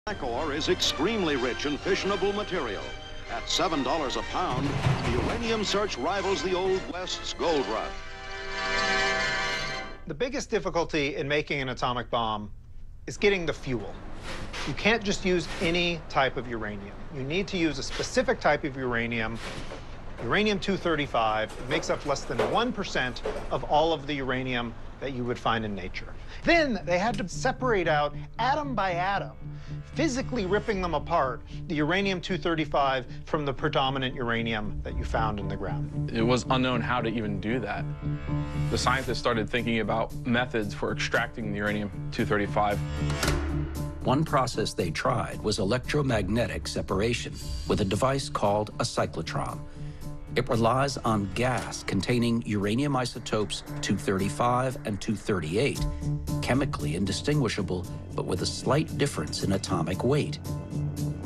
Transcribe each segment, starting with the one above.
Black ore is extremely rich in fissionable material. At $7 a pound, the uranium search rivals the Old West's gold rush. The biggest difficulty in making an atomic bomb is getting the fuel. You can't just use any type of uranium. You need to use a specific type of uranium, uranium-235. It makes up less than 1% of all of the uranium that you would find in nature. Then they had to separate out atom by atom, physically ripping them apart, the uranium-235 from the predominant uranium that you found in the ground. It was unknown how to even do that. The scientists started thinking about methods for extracting the uranium-235. One process they tried was electromagnetic separation with a device called a cyclotron. It relies on gas containing uranium isotopes 235 and 238, chemically indistinguishable, but with a slight difference in atomic weight.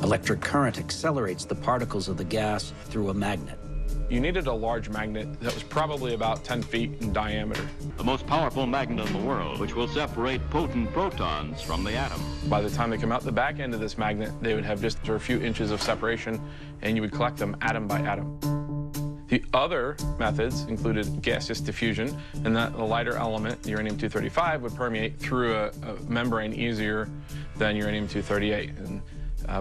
Electric current accelerates the particles of the gas through a magnet. You needed a large magnet that was probably about 10 feet in diameter. The most powerful magnet in the world, which will separate potent protons from the atom. By the time they come out the back end of this magnet, they would have just a few inches of separation, and you would collect them atom by atom. The other methods included gaseous diffusion, and that the lighter element, the uranium-235, would permeate through a membrane easier than uranium-238.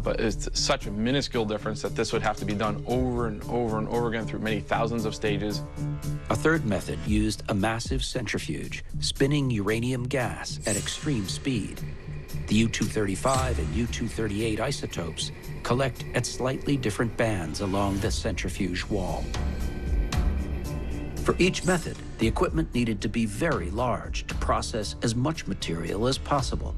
But it's such a minuscule difference that this would have to be done over and over and over again through many thousands of stages. A third method used a massive centrifuge, spinning uranium gas at extreme speed. The U-235 and U-238 isotopes collect at slightly different bands along the centrifuge wall. For each method, the equipment needed to be very large to process as much material as possible.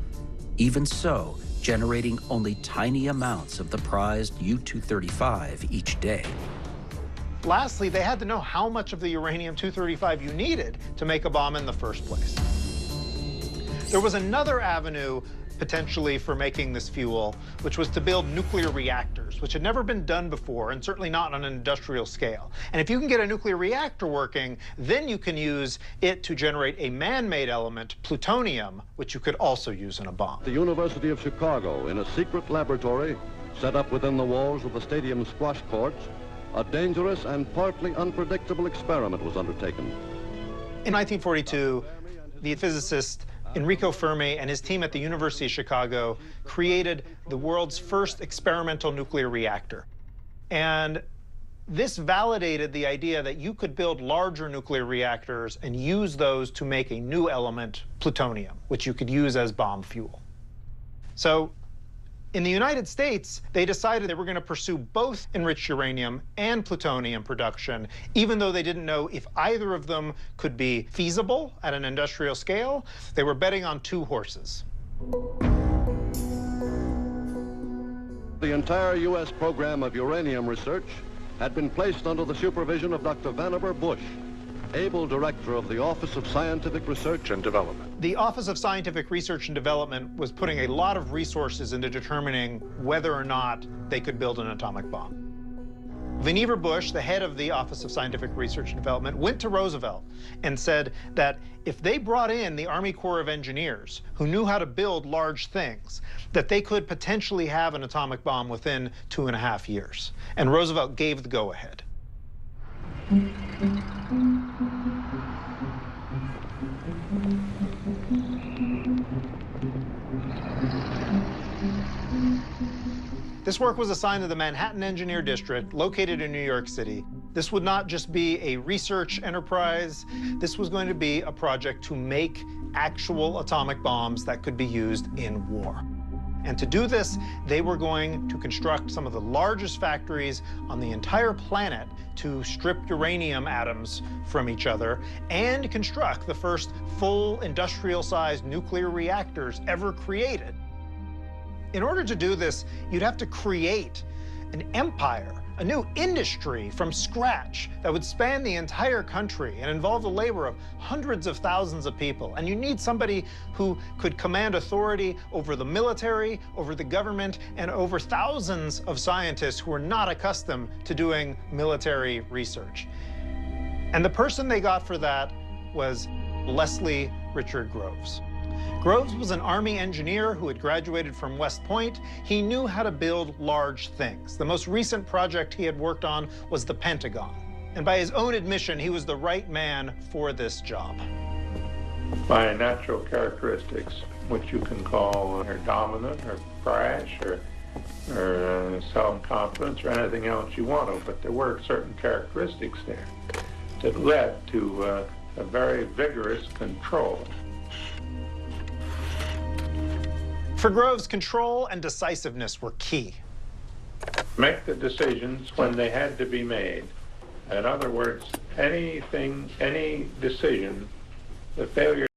Even so, generating only tiny amounts of the prized U-235 each day. Lastly, they had to know how much of the uranium-235 you needed to make a bomb in the first place. There was another avenue potentially for making this fuel, which was to build nuclear reactors, which had never been done before, and certainly not on an industrial scale. And if you can get a nuclear reactor working, then you can use it to generate a man-made element, plutonium, which you could also use in a bomb. The University of Chicago, in a secret laboratory set up within the walls of the stadium squash courts, a dangerous and partly unpredictable experiment was undertaken. In 1942, the physicist Enrico Fermi and his team at the University of Chicago created the world's first experimental nuclear reactor. And this validated the idea that you could build larger nuclear reactors and use those to make a new element, plutonium, which you could use as bomb fuel. So in the United States, they decided they were going to pursue both enriched uranium and plutonium production, even though they didn't know if either of them could be feasible at an industrial scale. They were betting on two horses. The entire U.S. program of uranium research had been placed under the supervision of Dr. Vannevar Bush, able director of the Office of Scientific Research and Development. The Office of Scientific Research and Development was putting a lot of resources into determining whether or not they could build an atomic bomb. Vannevar Bush, the head of the Office of Scientific Research and Development, went to Roosevelt and said that if they brought in the Army Corps of Engineers, who knew how to build large things, that they could potentially have an atomic bomb within 2.5 years. And Roosevelt gave the go-ahead. This work was assigned to the Manhattan Engineer District, located in New York City. This would not just be a research enterprise. This was going to be a project to make actual atomic bombs that could be used in war. And to do this, they were going to construct some of the largest factories on the entire planet to strip uranium atoms from each other and construct the first full industrial-sized nuclear reactors ever created. In order to do this, you'd have to create an empire, a new industry from scratch that would span the entire country and involve the labor of hundreds of thousands of people. And you need somebody who could command authority over the military, over the government, and over thousands of scientists who are not accustomed to doing military research. And the person they got for that was Leslie Richard Groves. Groves was an Army engineer who had graduated from West Point. He knew how to build large things. The most recent project he had worked on was the Pentagon. And by his own admission, he was the right man for this job. By natural characteristics, which you can call her dominant or brash or self-confidence or anything else you want to, but there were certain characteristics there that led to a very vigorous control. For Groves, control and decisiveness were key. Make the decisions when they had to be made. In other words, any decision, the failure